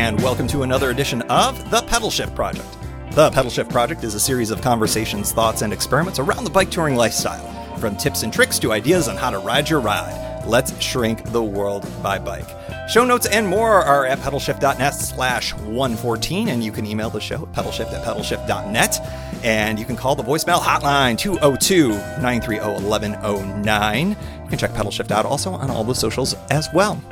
and welcome to another edition of the Pedalshift Project. The Pedalshift Project is a series of conversations, thoughts, and experiments around the bike touring lifestyle. From tips and tricks to ideas on how to ride your ride, let's shrink the world by bike. Show notes and more are at pedalshift.net/114, and you can email the show at pedalshift@pedalshift.net, and you can call the voicemail hotline 202-930-1109. You can check Pedalshift out also on all the socials as well.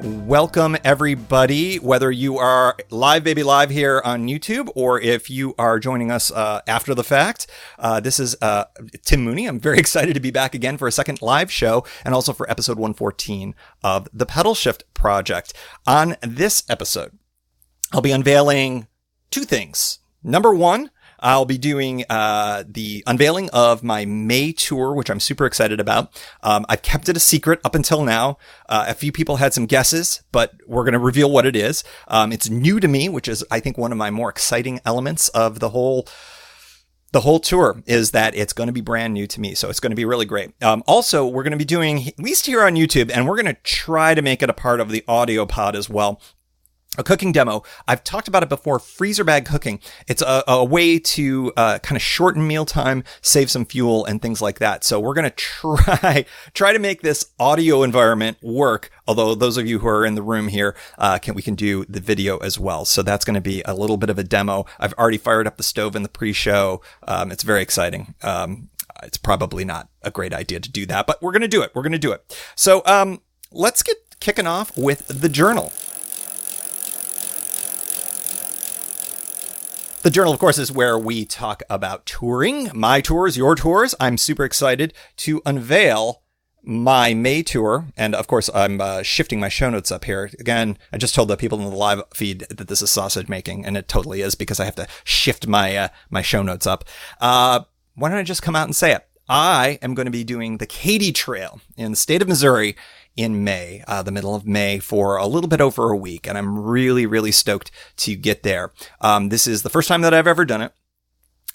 Welcome, everybody, whether you are live here on YouTube or if you are joining us after the fact. This is Tim Mooney. I'm very excited to be back again for a second live show and also for episode 114 of the Pedalshift Project. On this episode, I'll be unveiling two things. Number one, I'll be doing the unveiling of my May tour, which I'm super excited about. I've kept it a secret up until now. A few people had some guesses, but we're going to reveal what it is. It's new to me, which is, I think, one of my more exciting elements of the whole tour is that it's going to be brand new to me. So it's going to be really great. Also, we're going to be doing, at least here on YouTube, and we're going to try to make it a part of the audio pod as well, a cooking demo. I've talked about it before, freezer bag cooking. It's a way to kind of shorten mealtime, save some fuel and things like that. So we're going to try to make this audio environment work. Although those of you who are in the room here, we can do the video as well. So that's going to be a little bit of a demo. I've already fired up the stove in the pre-show. It's very exciting. It's probably not a great idea to do that, but we're going to do it. So let's get kicking off with the journal. The journal, of course, is where we talk about touring, my tours, your tours. I'm super excited to unveil my May tour. And of course, I'm shifting my show notes up here. Again, I just told the people in the live feed that this is sausage making, and it totally is because I have to shift my show notes up. Why don't I just come out and say it? I am going to be doing the Katy Trail in the state of Missouri in May, the middle of May, for a little bit over a week. And I'm really, really stoked to get there. This is the first time that I've ever done it.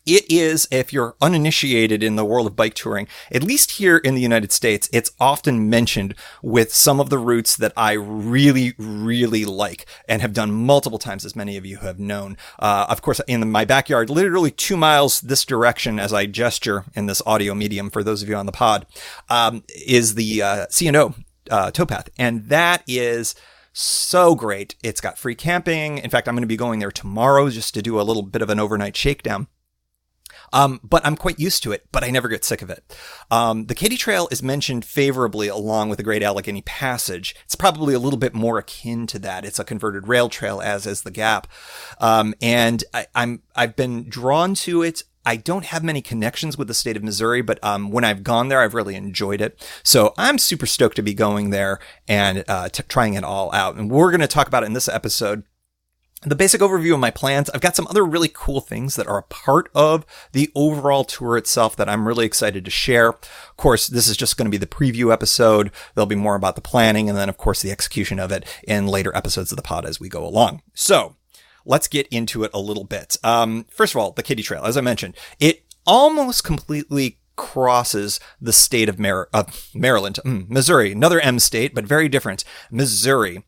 It is, if you're uninitiated in the world of bike touring, at least here in the United States, it's often mentioned with some of the routes that I really, really like and have done multiple times, as many of you have known. Of course, in my backyard, literally 2 miles this direction as I gesture in this audio medium for those of you on the pod, is the C&O towpath. And that is so great. It's got free camping. In fact, I'm going to be going there tomorrow just to do a little bit of an overnight shakedown. But I'm quite used to it, but I never get sick of it. The Katy Trail is mentioned favorably along with the Great Allegheny Passage. It's probably a little bit more akin to that. It's a converted rail trail, as is the Gap. And I've been drawn to it. I don't have many connections with the state of Missouri, but when I've gone there, I've really enjoyed it. So I'm super stoked to be going there and trying it all out. And we're going to talk about it in this episode. The basic overview of my plans. I've got some other really cool things that are a part of the overall tour itself that I'm really excited to share. Of course, this is just going to be the preview episode. There'll be more about the planning and then, of course, the execution of it in later episodes of the pod as we go along. So let's get into it a little bit. First of all, the Katy Trail, as I mentioned, it almost completely crosses the state of Maryland, Missouri, another M state, but very different. Missouri.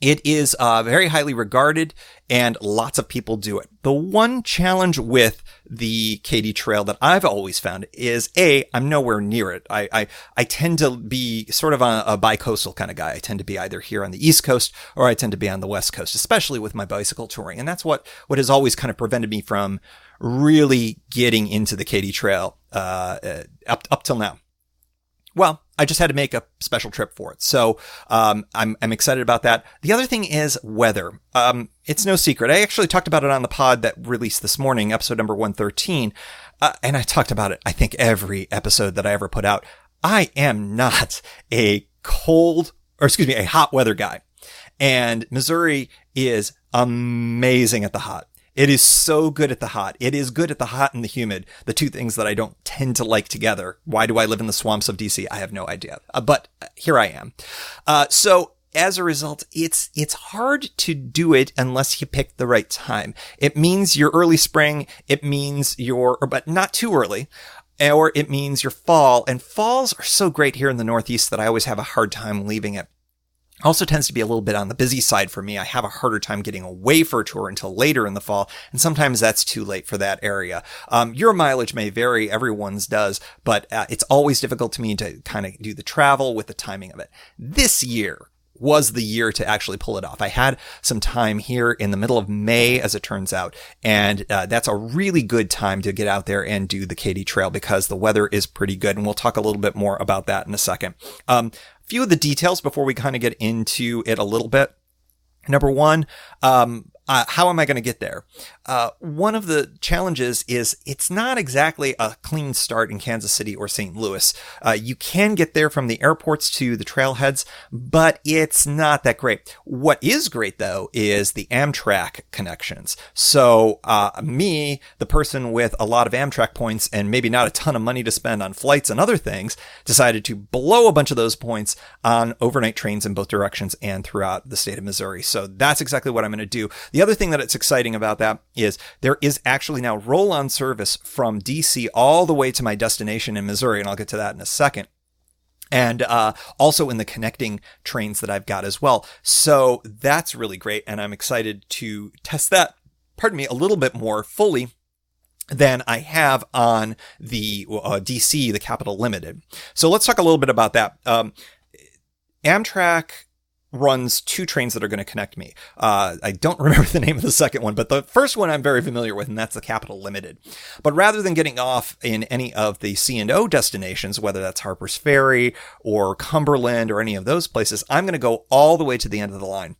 It is very highly regarded and lots of people do it. The one challenge with the Katy Trail that I've always found is I'm nowhere near it. I tend to be sort of a bi-coastal kind of guy. I tend to be either here on the East Coast or I tend to be on the West Coast, especially with my bicycle touring. And that's what has always kind of prevented me from really getting into the Katy Trail up till now. Well, I just had to make a special trip for it. So, I'm excited about that. The other thing is weather. It's no secret. I actually talked about it on the pod that released this morning, episode number 113. And I talked about it, I think, every episode that I ever put out. I am not a hot weather guy. And Missouri is amazing at the hot. It is so good at the hot. It is good at the hot and the humid, the two things that I don't tend to like together. Why do I live in the swamps of DC? I have no idea. But here I am. So as a result, it's hard to do it unless you pick the right time. It means your early spring. It means but not too early. Or it means your fall. And falls are so great here in the Northeast that I always have a hard time leaving it. Also tends to be a little bit on the busy side for me. I have a harder time getting away for a tour until later in the fall, and sometimes that's too late for that area. Your mileage may vary, everyone's does, but it's always difficult to me to kind of do the travel with the timing of it. This year was the year to actually pull it off. I had some time here in the middle of May, as it turns out, and that's a really good time to get out there and do the Katy Trail because the weather is pretty good, and we'll talk a little bit more about that in a second. Few of the details before we kind of get into it a little bit. Number one, how am I going to get there? One of the challenges is it's not exactly a clean start in Kansas City or St. Louis. You can get there from the airports to the trailheads, but it's not that great. What is great, though, is the Amtrak connections. So me, the person with a lot of Amtrak points and maybe not a ton of money to spend on flights and other things, decided to blow a bunch of those points on overnight trains in both directions and throughout the state of Missouri. So that's exactly what I'm going to do. The other thing that it's exciting about that is there is actually now roll-on service from DC all the way to my destination in Missouri, and I'll get to that in a second. And also in the connecting trains that I've got as well. So that's really great, and I'm excited to test that, a little bit more fully than I have on the DC, the Capital Limited. So let's talk a little bit about that. Amtrak runs two trains that are going to connect me. I don't remember the name of the second one, but the first one I'm very familiar with, and that's the Capital Limited. But rather than getting off in any of the C&O destinations, whether that's Harper's Ferry or Cumberland or any of those places, I'm going to go all the way to the end of the line.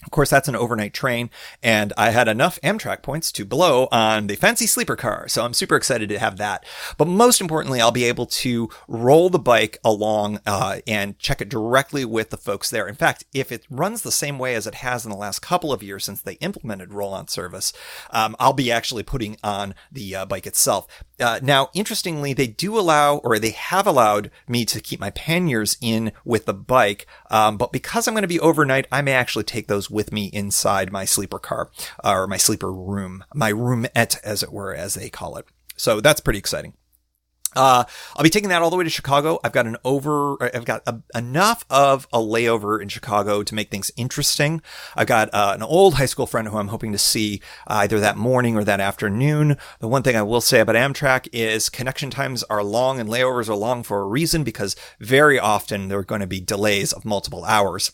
Of course, that's an overnight train, and I had enough Amtrak points to blow on the fancy sleeper car, so I'm super excited to have that. But most importantly, I'll be able to roll the bike along and check it directly with the folks there. In fact, if it runs the same way as it has in the last couple of years since they implemented roll-on service, I'll be actually putting on the bike itself. Now, interestingly, they do allow, or they have allowed me to keep my panniers in with the bike, but because I'm going to be overnight, I may actually take those with me inside my sleeper car, or my sleeper room, my roomette, as it were, as they call it. So that's pretty exciting. I'll be taking that all the way to Chicago. I've got enough of a layover in Chicago to make things interesting. I've got an old high school friend who I'm hoping to see either that morning or that afternoon. The one thing I will say about Amtrak is connection times are long and layovers are long for a reason, because very often there are going to be delays of multiple hours.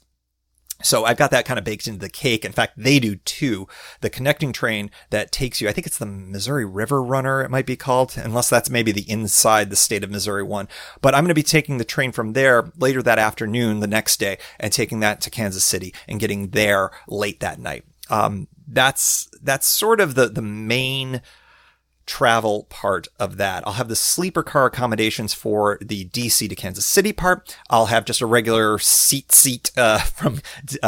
So I've got that kind of baked into the cake. In fact, they do too. The connecting train that takes you, I think it's the Missouri River Runner, it might be called, unless that's maybe the inside the state of Missouri one. But I'm going to be taking the train from there later that afternoon, the next day, and taking that to Kansas City and getting there late that night. That's sort of the main travel part of that. I'll have the sleeper car accommodations for the DC to Kansas City part. I'll have just a regular seat from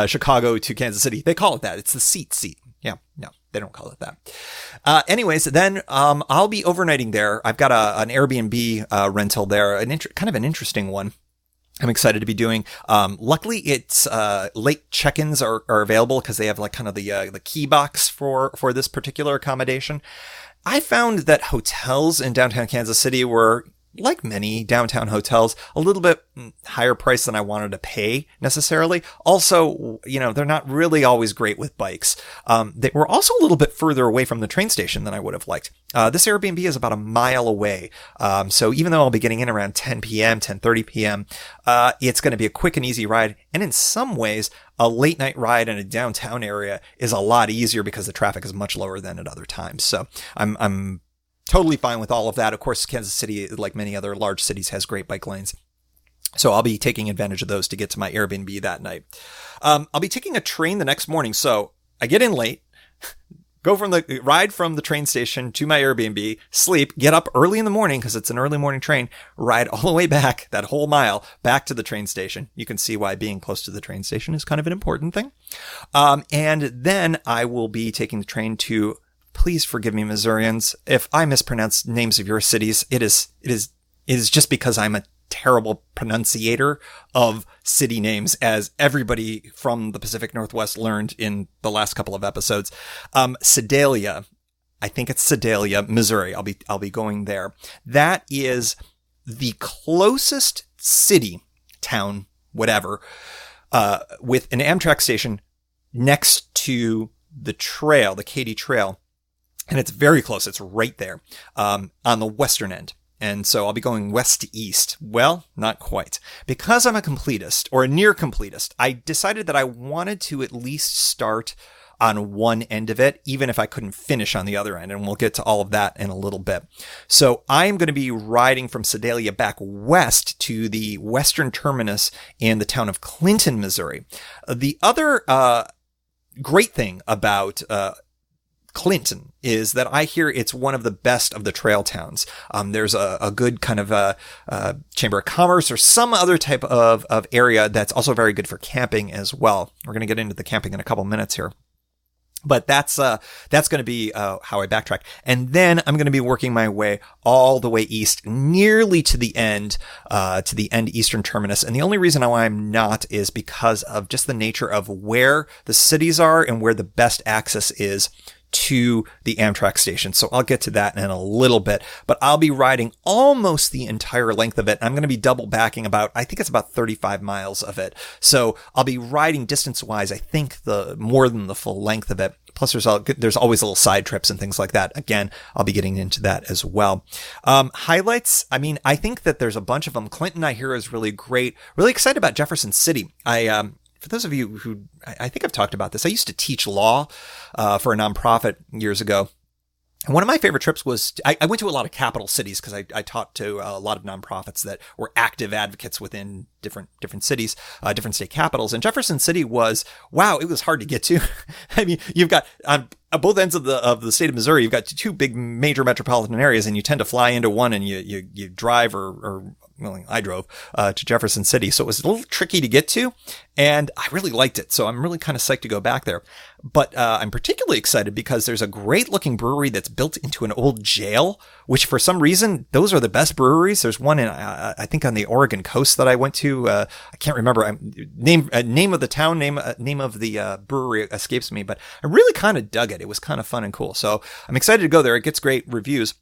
Chicago to Kansas City. They call it that. It's the seat. Yeah, no, they don't call it that. Anyways, then I'll be overnighting there. I've got an Airbnb rental there, kind of an interesting one. I'm excited to be doing. Luckily, it's late check-ins are available because they have like kind of the key box for this particular accommodation. I found that hotels in downtown Kansas City were, like many downtown hotels, a little bit higher price than I wanted to pay necessarily. Also, they're not really always great with bikes. They were also a little bit further away from the train station than I would have liked. This Airbnb is about a mile away. So even though I'll be getting in around 10 p.m., 10:30 p.m., it's going to be a quick and easy ride. And in some ways, a late night ride in a downtown area is a lot easier because the traffic is much lower than at other times. So I'm totally fine with all of that. Of course, Kansas City, like many other large cities, has great bike lanes. So I'll be taking advantage of those to get to my Airbnb that night. I'll be taking a train the next morning. So I get in late, ride from the train station to my Airbnb, sleep, get up early in the morning because it's an early morning train, ride all the way back, that whole mile, back to the train station. You can see why being close to the train station is kind of an important thing. And then I will be taking the train to, please forgive me, Missourians, if I mispronounce names of your cities. It is just because I'm a terrible pronunciator of city names, as everybody from the Pacific Northwest learned in the last couple of episodes. Sedalia, I think it's Sedalia, Missouri. I'll be going there. That is the closest city, town, whatever, with an Amtrak station next to the trail, the Katy Trail. And it's very close. It's right there, on the western end. And so I'll be going west to east. Well, not quite. Because I'm a completist, or a near completist, I decided that I wanted to at least start on one end of it, even if I couldn't finish on the other end. And we'll get to all of that in a little bit. So I'm going to be riding from Sedalia back west to the western terminus in the town of Clinton, Missouri. The other great thing about Clinton is that I hear it's one of the best of the trail towns. There's a good kind of chamber of commerce or some other type of area that's also very good for camping as well. We're going to get into the camping in a couple minutes here. But that's going to be how I backtrack. And then I'm going to be working my way all the way east, nearly to the end eastern terminus. And the only reason why I'm not is because of just the nature of where the cities are and where the best access is to the Amtrak station. So I'll get to that in a little bit, but I'll be riding almost the entire length of it. I'm going to be double backing I think it's about 35 miles of it. So I'll be riding distance wise, I think more than the full length of it. Plus there's always little side trips and things like that. Again, I'll be getting into that as well. Highlights. I mean, I think that there's a bunch of them. Clinton, I hear, is really great. Really excited about Jefferson City. For those of you who, I think I've talked about this, I used to teach law for a nonprofit years ago. And one of my favorite trips was, I went to a lot of capital cities because I taught to a lot of nonprofits that were active advocates within different cities, different state capitals. And Jefferson City was, wow, it was hard to get to. I mean, you've got on both ends of the state of Missouri, you've got two big major metropolitan areas, and you tend to fly into one and you drive or well, I drove to Jefferson City, so it was a little tricky to get to, and I really liked it. So I'm really kind of psyched to go back there. But I'm particularly excited because there's a great-looking brewery that's built into an old jail, which for some reason, those are the best breweries. There's one in, I think, on the Oregon coast that I went to. I can't remember name of the town, name of the brewery escapes me, but I really kind of dug it. It was kind of fun and cool. So I'm excited to go there. It gets great reviews.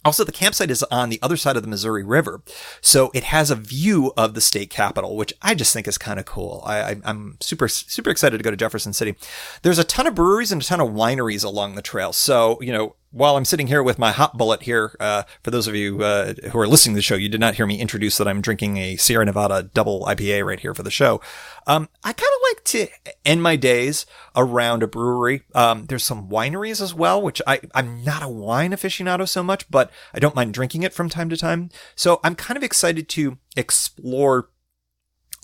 Also, the campsite is on the other side of the Missouri River, so it has a view of the state capitol, which I just think is kind of cool. I'm super excited to go to Jefferson City. There's a ton of breweries and a ton of wineries along the trail. So, while I'm sitting here with my hot bullet here, for those of you who are listening to the show, you did not hear me introduce that I'm drinking a Sierra Nevada double IPA right here for the show. I kind of like to end my days around a brewery. There's some wineries as well, which I'm not a wine aficionado so much, but I don't mind drinking it from time to time. So I'm kind of excited to explore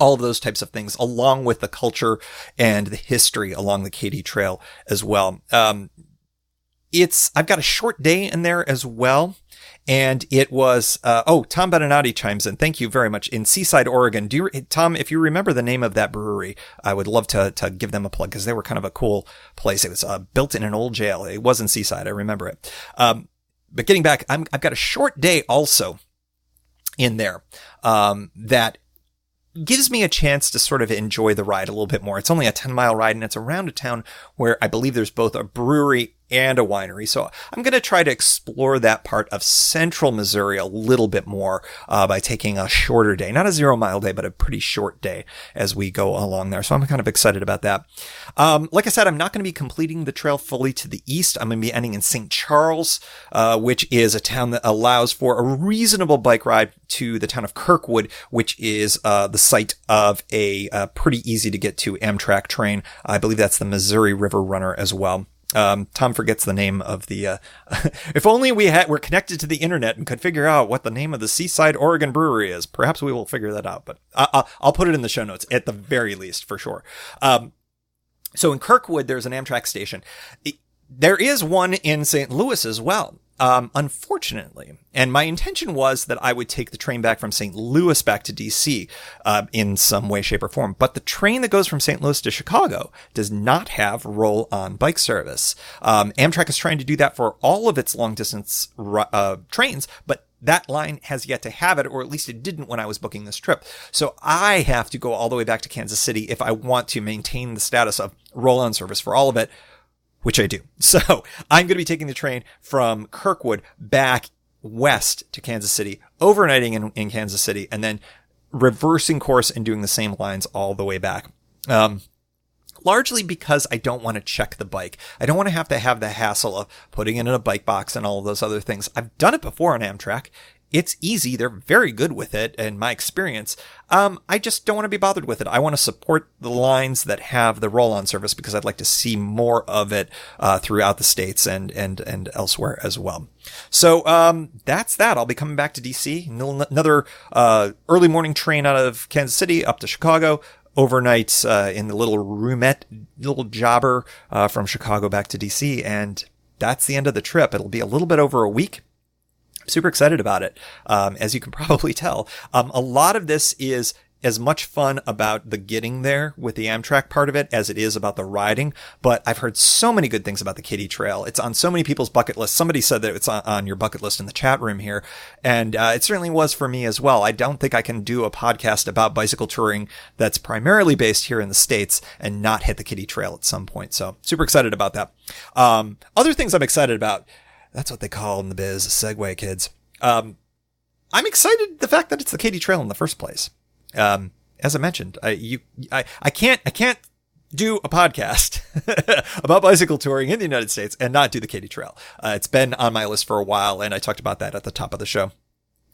all of those types of things, along with the culture and the history along the Katy Trail as well. I've got a short day in there as well. And it was, Tom Beninati chimes in. Thank you very much. In Seaside, Oregon. Tom, if you remember the name of that brewery, I would love to give them a plug because they were kind of a cool place. It was built in an old jail. It was in Seaside. I remember it. But getting back, I've got a short day also in there, that gives me a chance to sort of enjoy the ride a little bit more. It's only a 10-mile ride, and it's around a town where I believe there's both a brewery and a winery. So I'm going to try to explore that part of central Missouri a little bit more by taking a shorter day, not a 0-mile day, but a pretty short day as we go along there. So I'm kind of excited about that. Like I said, I'm not going to be completing the trail fully to the east. I'm going to be ending in St. Charles, which is a town that allows for a reasonable bike ride to the town of Kirkwood, which is the site of a pretty easy to get to Amtrak train. I believe that's the Missouri River Runner as well. Tom forgets the name of the, if only we're connected to the internet and could figure out what the name of the Seaside, Oregon brewery is. Perhaps we will figure that out, but I'll put it in the show notes at the very least for sure. So in Kirkwood, there's an Amtrak station. There is one in St. Louis as well. Unfortunately, and my intention was that I would take the train back from St. Louis back to DC, in some way, shape, or form. But the train that goes from St. Louis to Chicago does not have roll-on bike service. Amtrak is trying to do that for all of its long-distance trains, but that line has yet to have it, or at least it didn't when I was booking this trip. So I have to go all the way back to Kansas City if I want to maintain the status of roll-on service for all of it, which I do. So I'm going to be taking the train from Kirkwood back west to Kansas City, overnighting in Kansas City, and then reversing course and doing the same lines all the way back. Largely because I don't want to check the bike. I don't want to have the hassle of putting it in a bike box and all of those other things. I've done it before on Amtrak. It's easy. They're very good with it in my experience. I just don't want to be bothered with it. I want to support the lines that have the roll-on service because I'd like to see more of it throughout the States and elsewhere as well. So that's that. I'll be coming back to DC. Another early morning train out of Kansas City up to Chicago. Overnight in the little roomette, little jobber from Chicago back to DC. And that's the end of the trip. It'll be a little bit over a week. Super excited about it. As you can probably tell, a lot of this is as much fun about the getting there with the Amtrak part of it as it is about the riding. But I've heard so many good things about the Katy Trail. It's on so many people's bucket list. Somebody said that it's on your bucket list in the chat room here. And it certainly was for me as well. I don't think I can do a podcast about bicycle touring that's primarily based here in the States and not hit the Katy Trail at some point. So super excited about that. Other things I'm excited about. That's what they call in the biz a segue, kids. I'm excited the fact that it's the Katy Trail in the first place. As I mentioned, I can't do a podcast about bicycle touring in the United States and not do the Katy Trail. It's been on my list for a while, and I talked about that at the top of the show.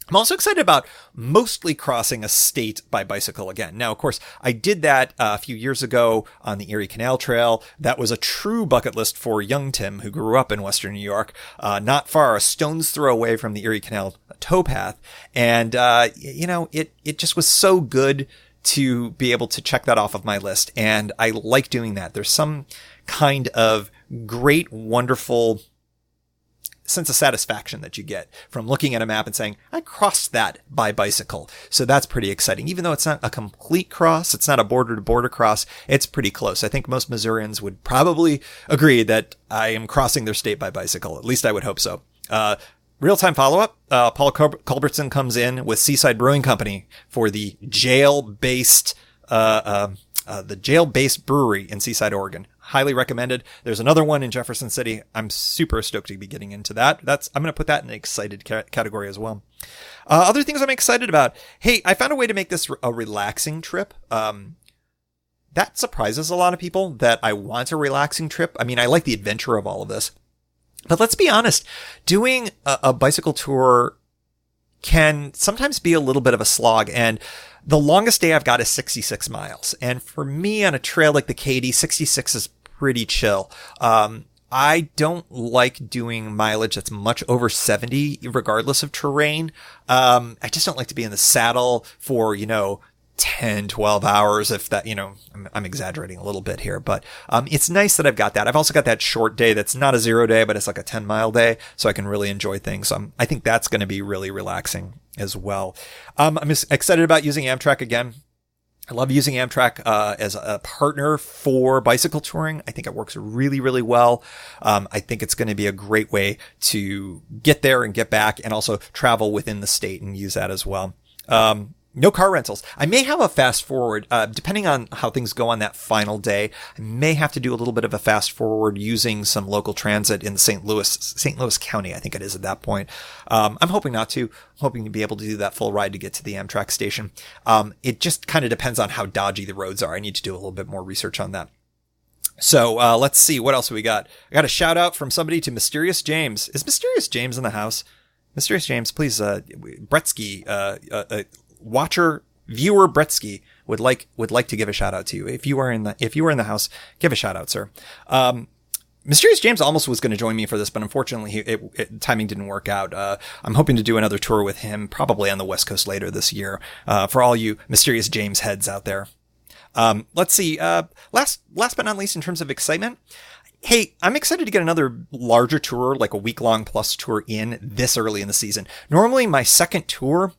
I'm also excited about mostly crossing a state by bicycle again. Now, of course, I did that a few years ago on the Erie Canal Trail. That was a true bucket list for young Tim, who grew up in Western New York, not far, a stone's throw away from the Erie Canal towpath. And, it just was so good to be able to check that off of my list. And I like doing that. There's some kind of great, wonderful sense of satisfaction that you get from looking at a map and saying, I crossed that by bicycle. So that's pretty exciting. Even though it's not a complete cross, it's not a border to border cross, it's pretty close. I think most Missourians would probably agree that I am crossing their state by bicycle. At least I would hope so. Real-time follow-up. Paul Culbertson comes in with Seaside Brewing Company for the jail-based brewery in Seaside, Oregon. Highly recommended. There's another one in Jefferson City. I'm super stoked to be getting into that. I'm going to put that in the excited category as well. Other things I'm excited about. Hey, I found a way to make this a relaxing trip. That surprises a lot of people that I want a relaxing trip. I mean, I like the adventure of all of this. But let's be honest, doing a bicycle tour can sometimes be a little bit of a slog. And the longest day I've got is 66 miles. And for me on a trail like the Katy, 66 is pretty chill. I don't like doing mileage that's much over 70, regardless of terrain. I just don't like to be in the saddle for, 10, 12 hours, if that, I'm exaggerating a little bit here, but it's nice that I've got that. I've also got that short day that's not a 0 day, but it's like a 10-mile day, so I can really enjoy things. I think that's going to be really relaxing as well. I'm excited about using Amtrak again. I love using Amtrak as a partner for bicycle touring. I think it works really, really well. I think it's going to be a great way to get there and get back and also travel within the state and use that as well. No car rentals. I may have a fast forward, depending on how things go on that final day. I may have to do a little bit of a fast forward using some local transit in St. Louis County, I think it is at that point. I'm hoping not to. I'm hoping to be able to do that full ride to get to the Amtrak station. It just kind of depends on how dodgy the roads are. I need to do a little bit more research on that. So, let's see. What else we got? I got a shout out from somebody to Mysterious James. Is Mysterious James in the house? Mysterious James, please, Bretsky, viewer Bretsky would like to give a shout out to you. If you were in the house, give a shout out, sir. Mysterious James almost was going to join me for this, but unfortunately timing didn't work out. I'm hoping to do another tour with him, probably on the West Coast later this year, for all you Mysterious James heads out there. Let's see, last but not least in terms of excitement. Hey, I'm excited to get another larger tour, like a week-long plus tour in this early in the season. Normally my second tour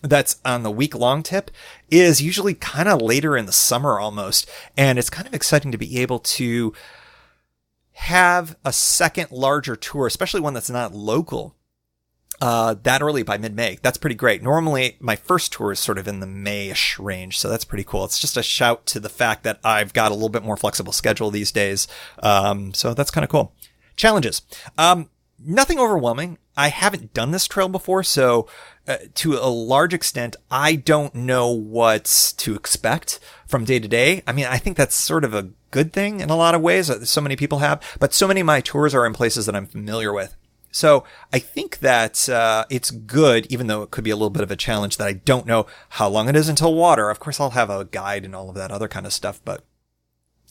that's on the week-long tip is usually kind of later in the summer almost. And it's kind of exciting to be able to have a second larger tour, especially one that's not local, that early by mid-May. That's pretty great. Normally my first tour is sort of in the May-ish range. So that's pretty cool. It's just a shout to the fact that I've got a little bit more flexible schedule these days. So that's kind of cool. Challenges. Nothing overwhelming. I haven't done this trail before, so to a large extent, I don't know what to expect from day to day. I mean, I think that's sort of a good thing in a lot of ways that so many people have, but so many of my tours are in places that I'm familiar with. So I think that it's good, even though it could be a little bit of a challenge, that I don't know how long it is until water. Of course, I'll have a guide and all of that other kind of stuff, but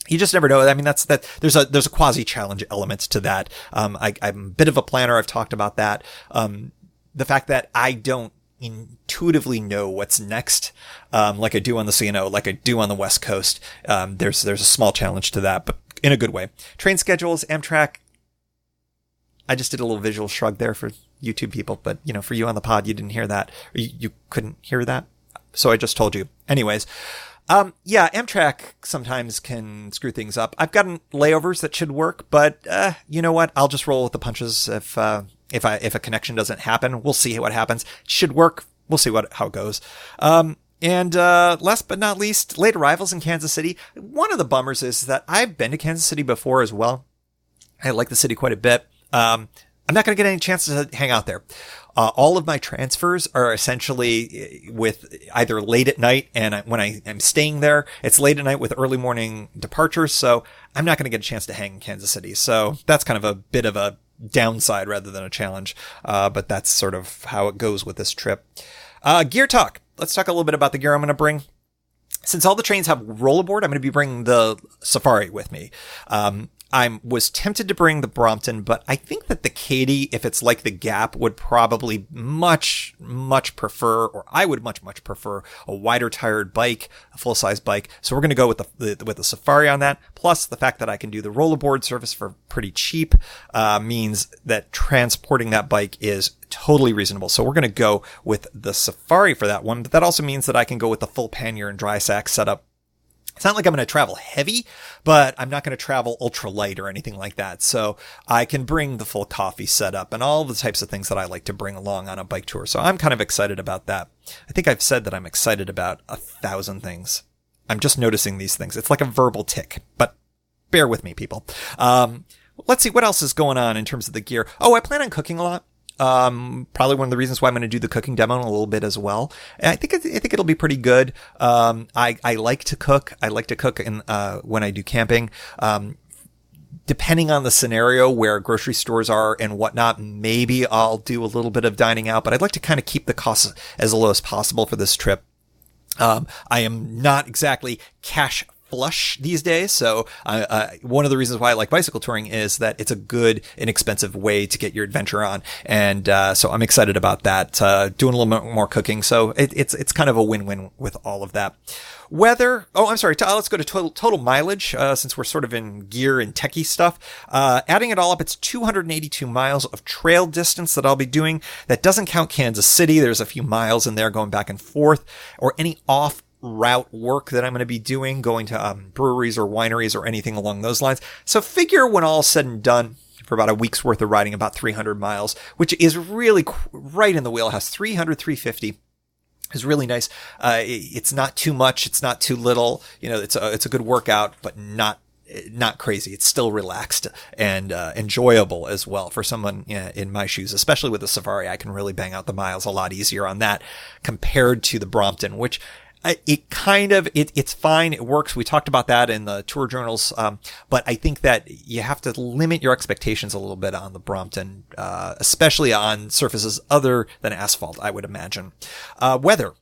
you just never know. I mean, there's a quasi challenge element to that. I'm a bit of a planner. I've talked about that. The fact that I don't intuitively know what's next, like I do on the CNO, like I do on the West Coast. There's a small challenge to that, but in a good way. Train schedules, Amtrak. I just did a little visual shrug there for YouTube people, but for you on the pod, you didn't hear that. Or you couldn't hear that. So I just told you. Anyways. Yeah, Amtrak sometimes can screw things up. I've gotten layovers that should work, but, you know what? I'll just roll with the punches. If a connection doesn't happen, we'll see what happens. It should work. We'll see how it goes. And last but not least, late arrivals in Kansas City. One of the bummers is that I've been to Kansas City before as well. I like the city quite a bit. I'm not going to get any chance to hang out there. All of my transfers are essentially with either late at night, and when I'm staying there, it's late at night with early morning departures, so I'm not going to get a chance to hang in Kansas City. So that's kind of a bit of a downside rather than a challenge, but that's sort of how it goes with this trip. Gear talk. Let's talk a little bit about the gear I'm going to bring. Since all the trains have rollerboard, I'm going to be bringing the Safari with me. I was tempted to bring the Brompton, but I think that the Katy, if it's like the Gap, would probably much prefer, or I would much prefer a wider tired bike, a full size bike. So we're going to go with the Safari on that. Plus the fact that I can do the rollerboard service for pretty cheap, means that transporting that bike is totally reasonable. So we're going to go with the Safari for that one, but that also means that I can go with the full pannier and dry sack setup. It's not like I'm going to travel heavy, but I'm not going to travel ultra light or anything like that. So I can bring the full coffee setup and all the types of things that I like to bring along on a bike tour. So I'm kind of excited about that. I think I've said that I'm excited about 1,000 things. I'm just noticing these things. It's like a verbal tick, but bear with me, people. Let's see what else is going on in terms of the gear. Oh, I plan on cooking a lot. Probably one of the reasons why I'm going to do the cooking demo in a little bit as well. And I think it'll be pretty good. I like to cook. I like to cook when I do camping. Depending on the scenario where grocery stores are and whatnot, maybe I'll do a little bit of dining out, but I'd like to kind of keep the costs as low as possible for this trip. I am not exactly cash flush these days. So one of the reasons why I like bicycle touring is that it's a good, inexpensive way to get your adventure on. And so I'm excited about that, doing a little bit more cooking. So it's kind of a win-win with all of that. Weather. Oh, I'm sorry. Let's go to total mileage, since we're sort of in gear and techie stuff. Adding it all up, it's 282 miles of trail distance that I'll be doing. That doesn't count Kansas City. There's a few miles in there going back and forth, or any off route work that I'm going to be doing, going to breweries or wineries or anything along those lines. So figure when all said and done, for about a week's worth of riding, about 300 miles, which is really right in the wheelhouse. 350 is really nice. It's not too much. It's not too little. It's a good workout, but not crazy. It's still relaxed and enjoyable as well for someone in my shoes, especially with the Safari. I can really bang out the miles a lot easier on that compared to the Brompton, which it's fine. It works. We talked about that in the tour journals. But I think that you have to limit your expectations a little bit on the Brompton, especially on surfaces other than asphalt, I would imagine. Weather.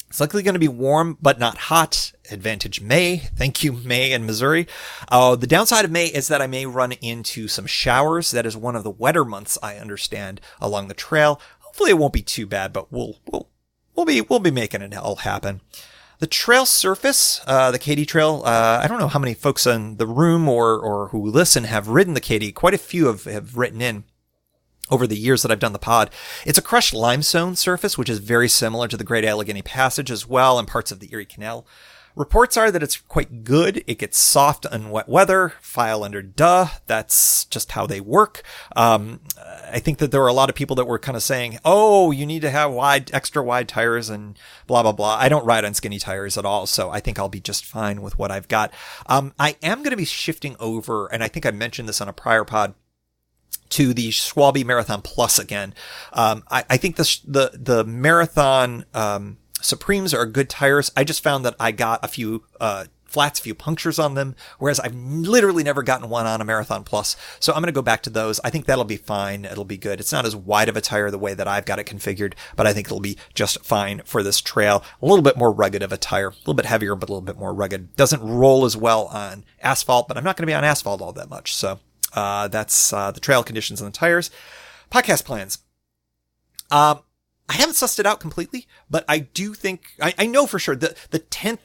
It's likely going to be warm, but not hot. Advantage May. Thank you, May in Missouri. The downside of May is that I may run into some showers. That is one of the wetter months, I understand, along the trail. Hopefully it won't be too bad, but we'll be making it all happen. The trail surface, the Katy Trail, I don't know how many folks in the room or who listen have ridden the Katy. Quite a few have written in over the years that I've done the pod. It's a crushed limestone surface, which is very similar to the Great Allegheny Passage as well, and parts of the Erie Canal. Reports are that it's quite good. It gets soft in wet weather. File under duh. That's just how they work. I think that there were a lot of people that were kind of saying, oh, you need to have extra wide tires and blah, blah, blah. I don't ride on skinny tires at all, so I think I'll be just fine with what I've got. I am going to be shifting over, and I think I mentioned this on a prior pod, to the Schwalbe Marathon Plus again. I think the Marathon Supremes are good tires. I just found that I got a few flats, a few punctures on them, whereas I've literally never gotten one on a Marathon Plus. So I'm going to go back to those. I think that'll be fine. It'll be good. It's not as wide of a tire the way that I've got it configured, but I think it'll be just fine for this trail. A little bit more rugged of a tire, a little bit heavier, but a little bit more rugged. Doesn't roll as well on asphalt, but I'm not going to be on asphalt all that much. So that's the trail conditions and the tires. Podcast plans. I haven't sussed it out completely, but I do think, I know for sure that the 10th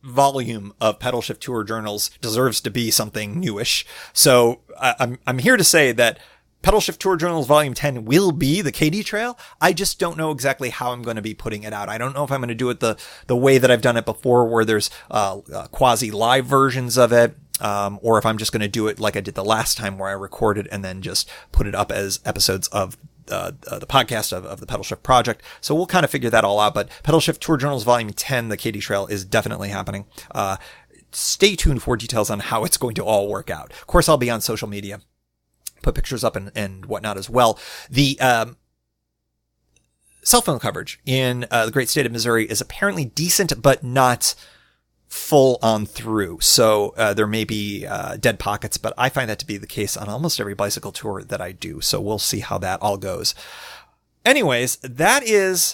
volume of Pedalshift Tour Journals deserves to be something newish. So I'm here to say that Pedalshift Tour Journals Volume 10 will be the Katy Trail. I just don't know exactly how I'm going to be putting it out. I don't know if I'm going to do it the way that I've done it before, where there's quasi live versions of it. Or if I'm just going to do it like I did the last time, where I recorded and then just put it up as episodes of the podcast of the Pedalshift Project. So we'll kind of figure that all out. But Pedalshift Tour Journals Volume 10, the Katy Trail, is definitely happening. Stay tuned for details on how it's going to all work out. Of course, I'll be on social media, put pictures up and whatnot as well. The cell phone coverage in the great state of Missouri is apparently decent, but not full on through. So there may be dead pockets, but I find that to be the case on almost every bicycle tour that I do. So we'll see how that all goes. Anyways, that's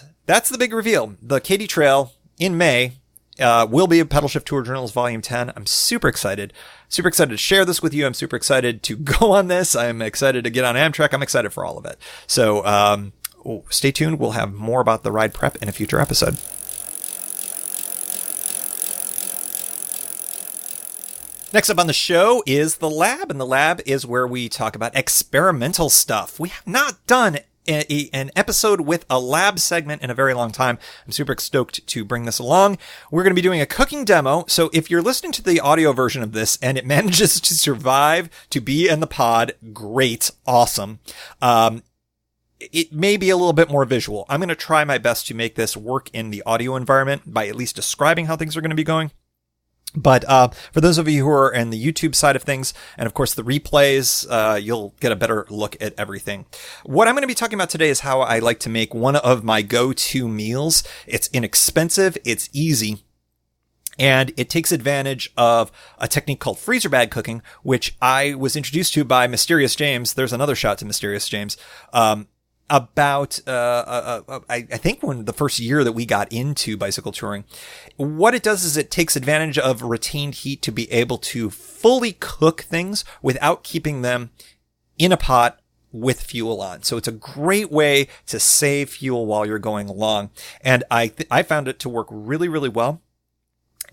the big reveal. The Katy Trail in May will be a Pedalshift Tour Journals Volume 10. I'm super excited to share this with you. I'm super excited to go on this. I'm excited to get on Amtrak. I'm excited for all of it. So stay tuned. We'll have more about the ride prep in a future episode. Next up on the show is the lab, and the lab is where we talk about experimental stuff. We have not done an episode with a lab segment in a very long time. I'm super stoked to bring this along. We're going to be doing a cooking demo. So if you're listening to the audio version of this and it manages to survive to be in the pod, great, awesome. It may be a little bit more visual. I'm going to try my best to make this work in the audio environment by at least describing how things are going to be going. But for those of you who are in the YouTube side of things, and of course the replays, you'll get a better look at everything. What I'm going to be talking about today is how I like to make one of my go-to meals. It's inexpensive, it's easy, and it takes advantage of a technique called freezer bag cooking, which I was introduced to by Mysterious James. There's another shout to Mysterious James. About, I think when the first year that we got into bicycle touring, what it does is it takes advantage of retained heat to be able to fully cook things without keeping them in a pot with fuel on. So it's a great way to save fuel while you're going along. And I found it to work really, really well.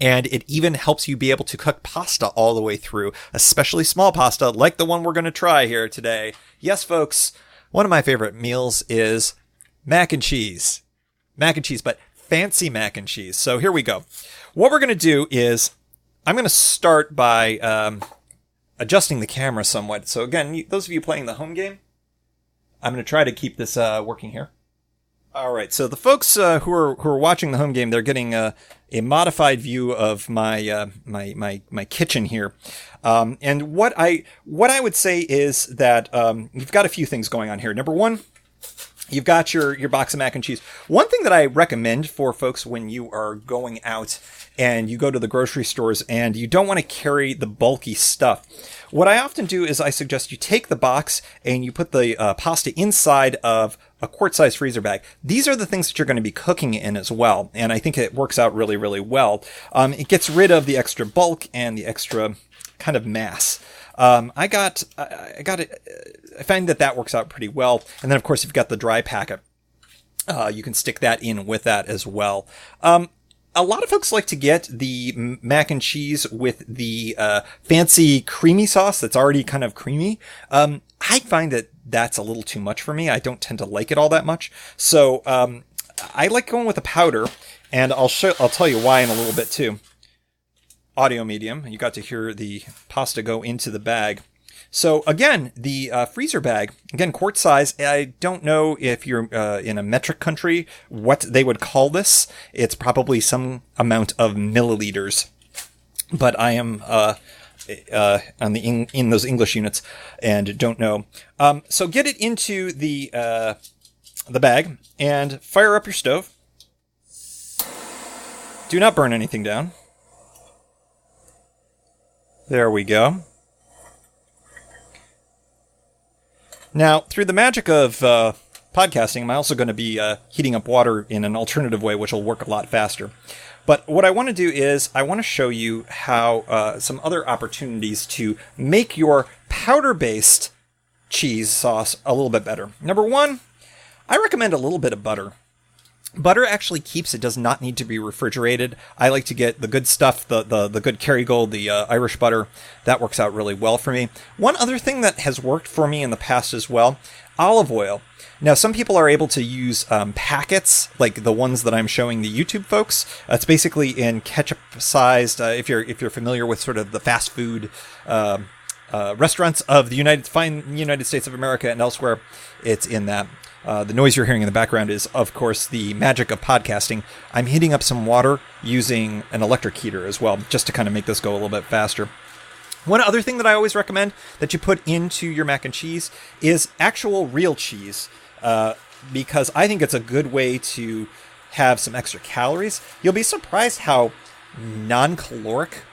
And it even helps you be able to cook pasta all the way through, especially small pasta like the one we're going to try here today. Yes, folks. One of my favorite meals is mac and cheese. Mac and cheese, but fancy mac and cheese. So here we go. What we're going to do is I'm going to start by adjusting the camera somewhat. So again, those of you playing the home game, I'm going to try to keep this working here. All right. So the folks who are watching the home game, they're getting a modified view of my my kitchen here. And what I would say is that you've got a few things going on here. Number one, you've got your box of mac and cheese. One thing that I recommend for folks when you are going out and you go to the grocery stores and you don't want to carry the bulky stuff, what I often do is I suggest you take the box and you put the pasta inside of a quart-sized freezer bag. These are the things that you're going to be cooking in as well, and I think it works out really, really well. It gets rid of the extra bulk and the extra kind of mass. I find that works out pretty well. And then, of course, if you've got the dry packet, you can stick that in with that as well. A lot of folks like to get the mac and cheese with the fancy creamy sauce that's already kind of creamy. I find that that's a little too much for me. I don't tend to like it all that much. So I like going with a powder, and I'll tell you why in a little bit too. Audio medium. You got to hear the pasta go into the bag. So again, the freezer bag, again, quart size. I don't know if you're in a metric country, what they would call this. It's probably some amount of milliliters. But I am in those English units and don't know. So get it into the bag and fire up your stove. Do not burn anything down. There we go. Now, through the magic of podcasting, I'm also going to be heating up water in an alternative way, which will work a lot faster. But what I want to do is I want to show you how some other opportunities to make your powder-based cheese sauce a little bit better. Number one, I recommend a little bit of butter. Butter actually keeps. It does not need to be refrigerated. I like to get the good stuff, the good Kerrygold, the Irish butter. That works out really well for me. One other thing that has worked for me in the past as well, olive oil. Now, some people are able to use packets, like the ones that I'm showing the YouTube folks. It's basically in ketchup-sized, if you're familiar with sort of the fast food restaurants of the United States of America and elsewhere, it's in that. The noise you're hearing in the background is, of course, the magic of podcasting. I'm heating up some water using an electric heater as well, just to kind of make this go a little bit faster. One other thing that I always recommend that you put into your mac and cheese is actual real cheese, because I think it's a good way to have some extra calories. You'll be surprised how non-caloric.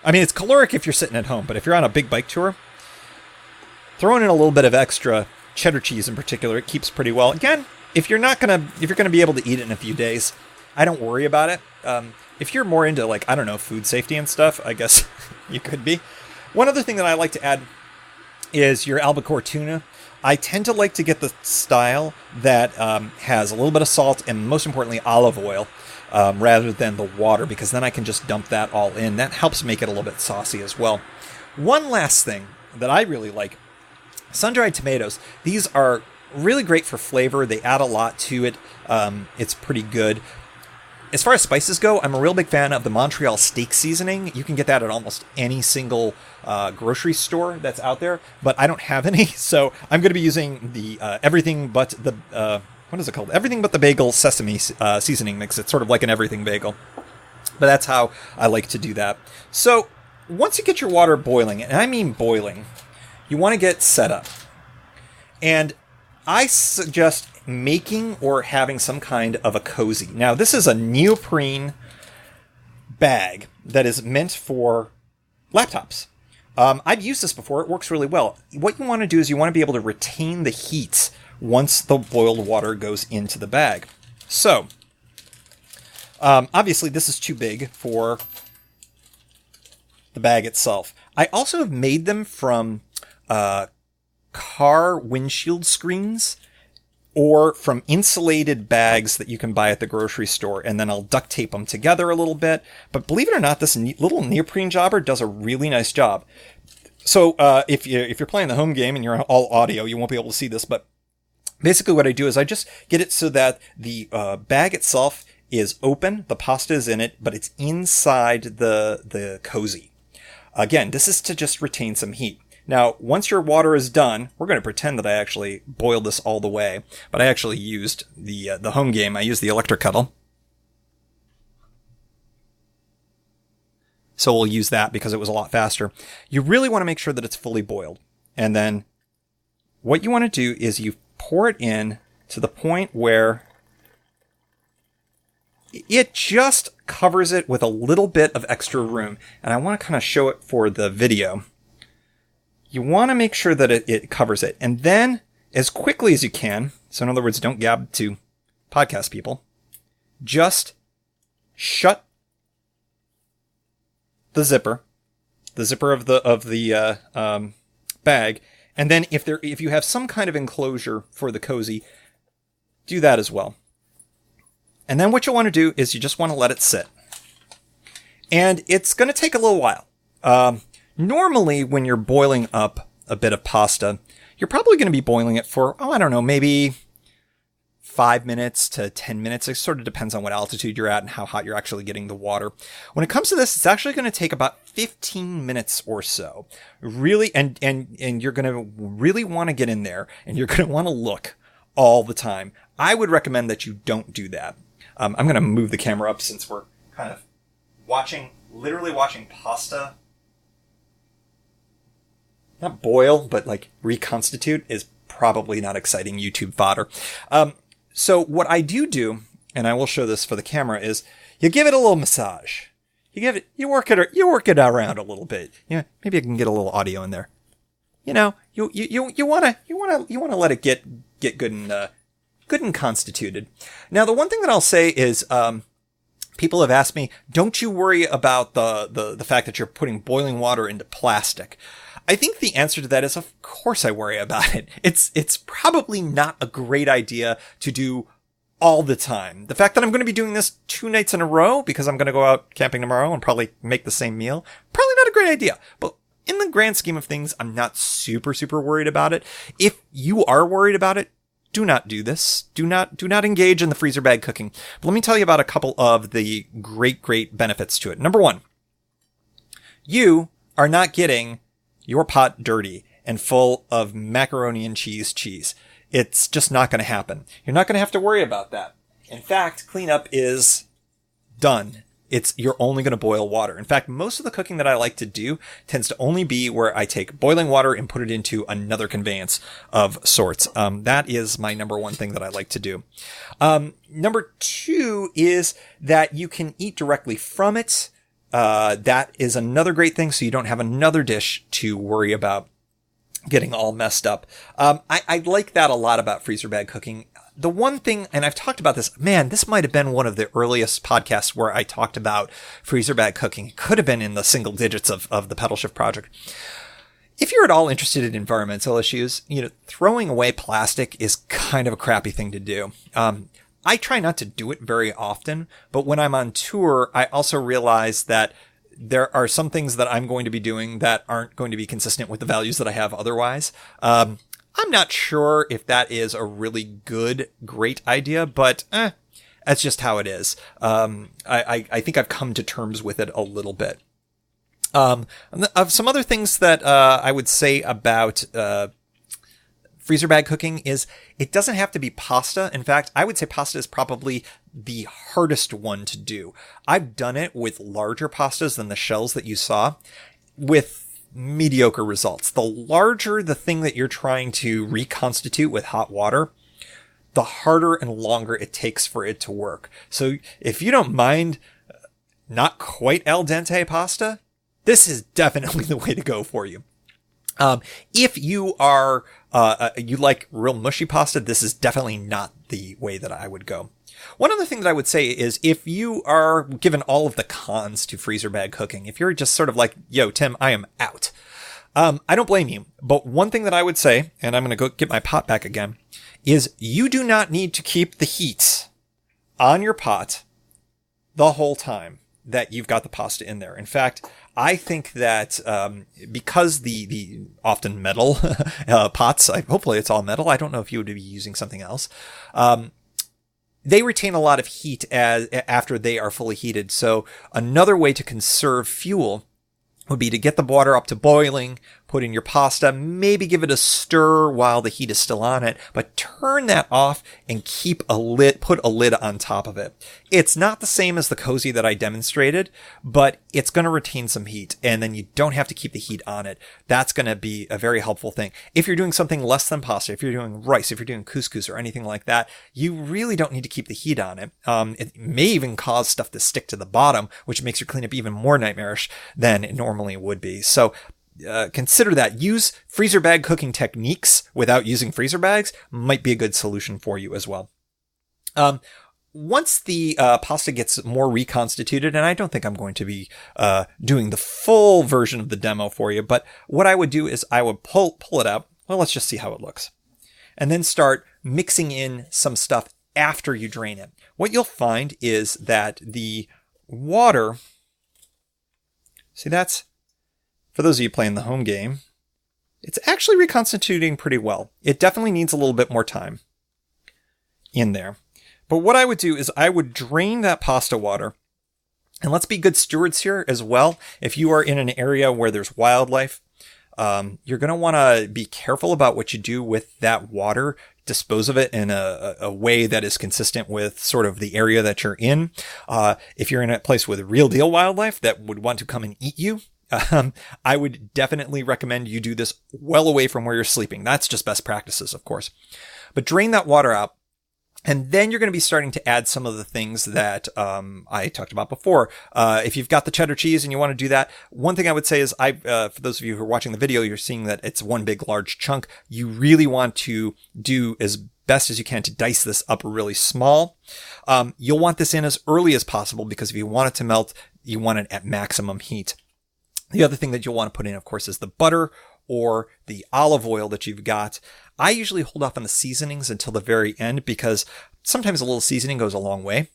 I mean, it's caloric if you're sitting at home, but if you're on a big bike tour, throwing in a little bit of extra cheddar cheese in particular, it keeps pretty well. Again, if you're gonna be able to eat it in a few days, I don't worry about it. If you're more into, like, I don't know, food safety and stuff, I guess you could be. One other thing that I like to add is your albacore tuna. I tend to like to get the style that has a little bit of salt and, most importantly, olive oil, rather than the water, because then I can just dump that all in. That helps make it a little bit saucy as well. One last thing that I really like, sun-dried tomatoes. These are really great for flavor. They add a lot to it. It's pretty good. As far as spices go, I'm a real big fan of the Montreal steak seasoning. You can get that at almost any single grocery store that's out there, but I don't have any, so I'm going to be using the everything but the what is it called? Everything but the bagel sesame seasoning mix. It's sort of like an everything bagel, but that's how I like to do that. So once you get your water boiling, and I mean boiling, you want to get set up. And I suggest making or having some kind of a cozy. Now, this is a neoprene bag that is meant for laptops. I've used this before. It works really well. What you want to do is you want to be able to retain the heat once the boiled water goes into the bag. So, obviously, this is too big for the bag itself. I also have made them from car windshield screens or from insulated bags that you can buy at the grocery store, and then I'll duct tape them together a little bit. But believe it or not, this little neoprene jobber does a really nice job. So if you're playing the home game and you're all audio, you won't be able to see this, but basically what I do is I just get it so that the bag itself is open, the pasta is in it, but it's inside the cozy. Again, this is to just retain some heat. Now, once your water is done, we're going to pretend that I actually boiled this all the way, but I actually used the home game. I used the electric kettle. So we'll use that because it was a lot faster. You really want to make sure that it's fully boiled. And then what you want to do is you pour it in to the point where it just covers it with a little bit of extra room. And I want to kind of show it for the video. You want to make sure that it covers it. And then, as quickly as you can, so in other words, don't gab to podcast people, just shut the zipper of the bag. And then if you have some kind of enclosure for the cozy, do that as well. And then what you want to do is you just want to let it sit. And it's going to take a little while. Normally, when you're boiling up a bit of pasta, you're probably going to be boiling it for, maybe 5 minutes to 10 minutes. It sort of depends on what altitude you're at and how hot you're actually getting the water. When it comes to this, it's actually going to take about 15 minutes or so. Really, and you're going to really want to get in there, and you're going to want to look all the time. I would recommend that you don't do that. I'm going to move the camera up since we're kind of literally watching pasta not boil, but like reconstitute is probably not exciting YouTube fodder. So what I do, and I will show this for the camera, is you give it a little massage. You work it around a little bit. Yeah, maybe I can get a little audio in there. You know, you wanna let it get good and constituted. Now, the one thing that I'll say is, people have asked me, don't you worry about the fact that you're putting boiling water into plastic? I think the answer to that is, of course I worry about it. It's probably not a great idea to do all the time. The fact that I'm going to be doing this 2 nights in a row because I'm going to go out camping tomorrow and probably make the same meal, probably not a great idea. But in the grand scheme of things, I'm not super worried about it. If you are worried about it, do not do this. Do not engage in the freezer bag cooking. But let me tell you about a couple of the great benefits to it. Number 1, you are not getting your pot dirty and full of macaroni and cheese. It's just not going to happen. You're not going to have to worry about that. In fact, cleanup is done. You're only going to boil water. In fact, most of the cooking that I like to do tends to only be where I take boiling water and put it into another conveyance of sorts. That is my number 1 thing that I like to do. Number 2 is that you can eat directly from it. That is another great thing. So you don't have another dish to worry about getting all messed up. I like that a lot about freezer bag cooking. The one thing, and I've talked about this, man, this might have been one of the earliest podcasts where I talked about freezer bag cooking. It could have been in the single digits of the Pedalshift Project. If you're at all interested in environmental issues, throwing away plastic is kind of a crappy thing to do. I try not to do it very often, but when I'm on tour, I also realize that there are some things that I'm going to be doing that aren't going to be consistent with the values that I have otherwise. I'm not sure if that is a really great idea, but that's just how it is. I think I've come to terms with it a little bit. Some other things that I would say about freezer bag cooking is it doesn't have to be pasta. In fact, I would say pasta is probably the hardest one to do. I've done it with larger pastas than the shells that you saw with mediocre results. The larger the thing that you're trying to reconstitute with hot water, the harder and longer it takes for it to work. So if you don't mind not quite al dente pasta, this is definitely the way to go for you. If you are, you like real mushy pasta, this is definitely not the way that I would go. One other thing that I would say is if you are given all of the cons to freezer bag cooking, if you're just sort of like, yo, Tim, I am out. I don't blame you. But one thing that I would say, and I'm going to go get my pot back again, is you do not need to keep the heat on your pot the whole time that you've got the pasta in there. In fact, I think that because the often metal pots, hopefully it's all metal. I don't know if you would be using something else. They retain a lot of heat after they are fully heated. So another way to conserve fuel would be to get the water up to boiling, put in your pasta, maybe give it a stir while the heat is still on it, but turn that off and put a lid on top of it. It's not the same as the cozy that I demonstrated, but it's going to retain some heat, and then you don't have to keep the heat on it. That's going to be a very helpful thing. If you're doing something less than pasta, if you're doing rice, if you're doing couscous or anything like that, you really don't need to keep the heat on it. It may even cause stuff to stick to the bottom, which makes your cleanup even more nightmarish than it normally would be. So consider that. Use freezer bag cooking techniques without using freezer bags might be a good solution for you as well. Once the pasta gets more reconstituted, and I don't think I'm going to be doing the full version of the demo for you, but what I would do is I would pull it out. Well, let's just see how it looks. And then start mixing in some stuff after you drain it. What you'll find is that the water, see, that's, for those of you playing the home game, it's actually reconstituting pretty well. It definitely needs a little bit more time in there. But what I would do is I would drain that pasta water. And let's be good stewards here as well. If you are in an area where there's wildlife, you're going to want to be careful about what you do with that water. Dispose of it in a way that is consistent with sort of the area that you're in. If you're in a place with real deal wildlife that would want to come and eat you, I would definitely recommend you do this well away from where you're sleeping. That's just best practices, of course. But drain that water out. And then you're going to be starting to add some of the things that I talked about before. If you've got the cheddar cheese and you want to do that, one thing I would say is, for those of you who are watching the video, you're seeing that it's one big large chunk. You really want to do as best as you can to dice this up really small. You'll want this in as early as possible, because if you want it to melt, you want it at maximum heat. The other thing that you'll want to put in, of course, is the butter or the olive oil that you've got. I usually hold off on the seasonings until the very end, because sometimes a little seasoning goes a long way.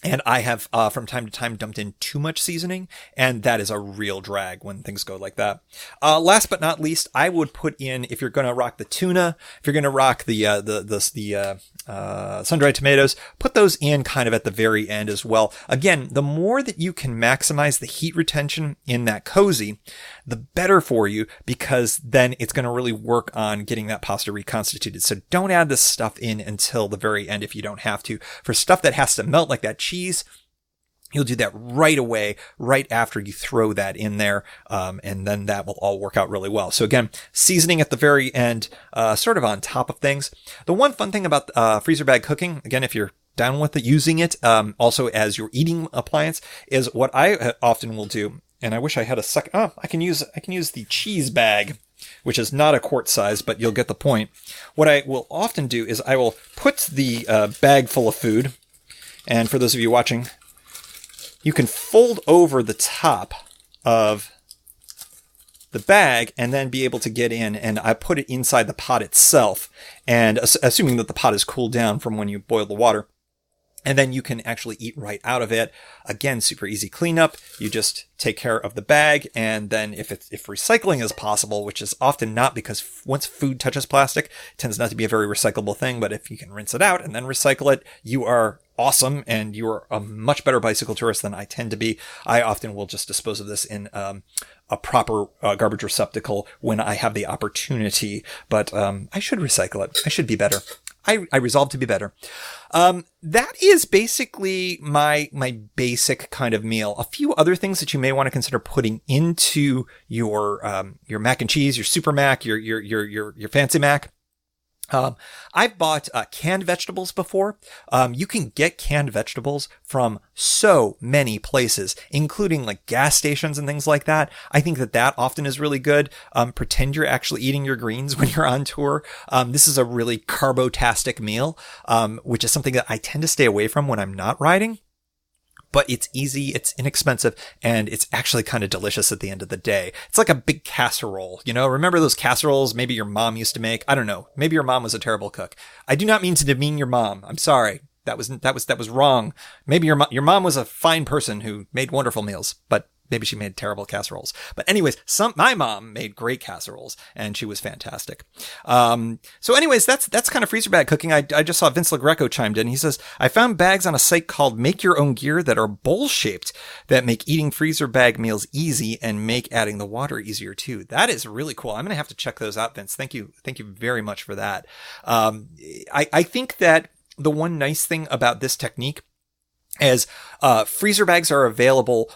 And I have, from time to time, dumped in too much seasoning, and that is a real drag when things go like that. Last but not least, I would put in, if you're going to rock the tuna, if you're going to rock the sun-dried tomatoes, put those in kind of at the very end as well. Again, the more that you can maximize the heat retention in that cozy, the better for you, because then it's going to really work on getting that pasta reconstituted. So don't add this stuff in until the very end if you don't have to. For stuff that has to melt, like that cheese, you'll do that right away, right after you throw that in there, and then that will all work out really well. So again, seasoning at the very end, sort of on top of things. The one fun thing about freezer bag cooking, again, if you're down with it, using it also as your eating appliance, is what I often will do. And I wish I had a second. Oh, I can use the cheese bag, which is not a quart size, but you'll get the point. What I will often do is I will put the bag full of food, and for those of you watching, you can fold over the top of the bag and then be able to get in, and I put it inside the pot itself, and assuming that the pot is cooled down from when you boil the water. And then you can actually eat right out of it. Again, super easy cleanup. You just take care of the bag, and then if recycling is possible, which is often not, because once food touches plastic, it tends not to be a very recyclable thing. But if you can rinse it out and then recycle it, you are awesome, and you are a much better bicycle tourist than I tend to be. I often will just dispose of this in a proper garbage receptacle when I have the opportunity. But I should recycle it. I should be better. I resolve to be better. That is basically my basic kind of meal. A few other things that you may want to consider putting into your mac and cheese, your super mac, your fancy mac. I've bought canned vegetables before. You can get canned vegetables from so many places, including like gas stations and things like that. I think that often is really good. Pretend you're actually eating your greens when you're on tour. This is a really carbotastic meal, which is something that I tend to stay away from when I'm not riding. But it's easy, it's inexpensive, and it's actually kind of delicious at the end of the day. It's like a big casserole, you know? Remember those casseroles maybe your mom used to make? I don't know. Maybe your mom was a terrible cook. I do not mean to demean your mom. I'm sorry. That was wrong. Maybe your mom was a fine person who made wonderful meals, but maybe she made terrible casseroles. But anyways, my mom made great casseroles, and she was fantastic. So anyways, that's kind of freezer bag cooking. I just saw Vince LaGreco chimed in. He says, I found bags on a site called Make Your Own Gear that are bowl shaped that make eating freezer bag meals easy and make adding the water easier too. That is really cool. I'm going to have to check those out, Vince. Thank you very much for that. I think that the one nice thing about this technique is freezer bags are available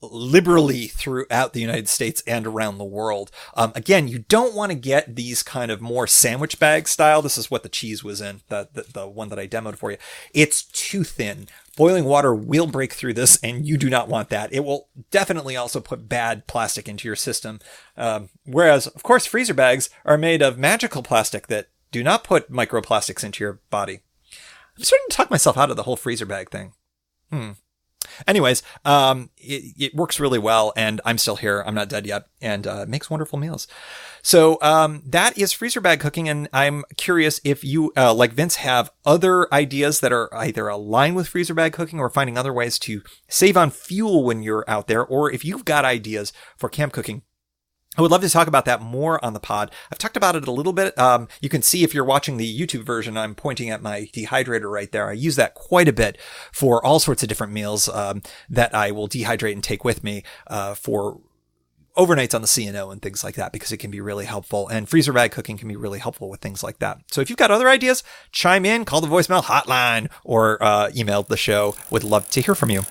liberally throughout the United States and around the world. Again, you don't want to get these kind of more sandwich bag style. This is what the cheese was in, the one that I demoed for you. It's too thin. Boiling water will break through this, and you do not want that. It will definitely also put bad plastic into your system. Whereas, of course, freezer bags are made of magical plastic that do not put microplastics into your body. I'm starting to talk myself out of the whole freezer bag thing. Anyways, it works really well, and I'm still here. I'm not dead yet, and it makes wonderful meals. So that is freezer bag cooking, and I'm curious if you, like Vince, have other ideas that are either aligned with freezer bag cooking or finding other ways to save on fuel when you're out there, or if you've got ideas for camp cooking. I would love to talk about that more on the pod. I've talked about it a little bit. You can see if you're watching the YouTube version, I'm pointing at my dehydrator right there. I use that quite a bit for all sorts of different meals that I will dehydrate and take with me for overnights on the C&O and things like that, because it can be really helpful. And freezer bag cooking can be really helpful with things like that. So if you've got other ideas, chime in, call the voicemail hotline, or email the show. Would love to hear from you.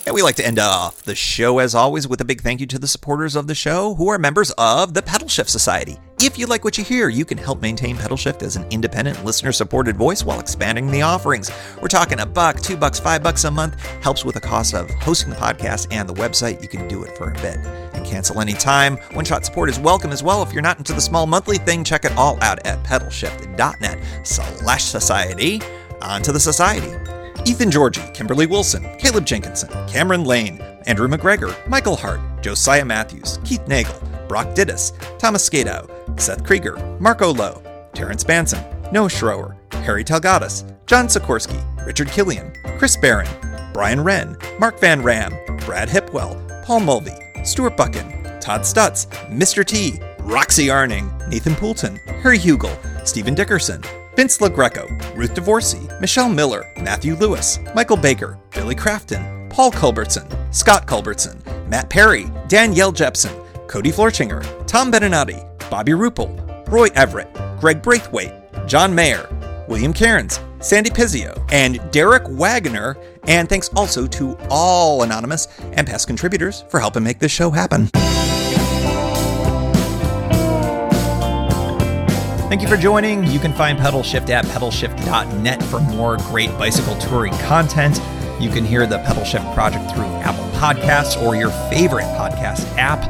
And we like to end off the show, as always, with a big thank you to the supporters of the show who are members of the Pedalshift Society. If you like what you hear, you can help maintain Pedalshift as an independent, listener-supported voice while expanding the offerings. We're talking $1, $2, $5 a month. Helps with the cost of hosting the podcast and the website. You can do it for a bit and cancel anytime. One-shot support is welcome as well. If you're not into the small monthly thing, check it all out at pedalshift.net/society. On to the society. Ethan Georgi, Kimberly Wilson, Caleb Jenkinson, Cameron Lien, Andrew MacGregor, Michael Hart, Josiah Matthews, Keith Nagel, Brock Dittus, Thomas Skadow, Seth Krieger, Marco Lowe, Terrance Manson, Noah Schroer, Harry Telgadas, John Sikorski, Richard Killian, Chris Barron, Brian Hren, Mark Van Raam, Brad Hipwell, Paul Mulvey, Stuart Buchan, Todd Stutz, Mr. T, Roxy Arning, Nathan Poulton, Harry Hugel, Stephen Dickerson, Vince LaGreco, Ruth Divorcey, Michelle Miller, Matthew Lewis, Michael Baker, Billy Crafton, Paul Culbertson, Scott Culbertson, Matt Perry, Danielle Jepson, Cody Florchinger, Tom Beninati, Bobby Ruppel, Roy Everett, Greg Braithwaite, John Mayer, William Cairns, Sandy Pizzio, and Derek Wagner. And thanks also to all anonymous and past contributors for helping make this show happen. Thank you for joining. You can find Pedalshift at pedalshift.net for more great bicycle touring content. You can hear the Pedalshift Project through Apple Podcasts or your favorite podcast app.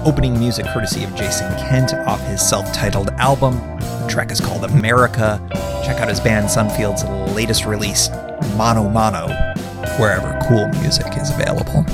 Opening music courtesy of Jason Kent off his self-titled album. The track is called America. Check out his band Sunfield's latest release, Mono Mono, wherever cool music is available.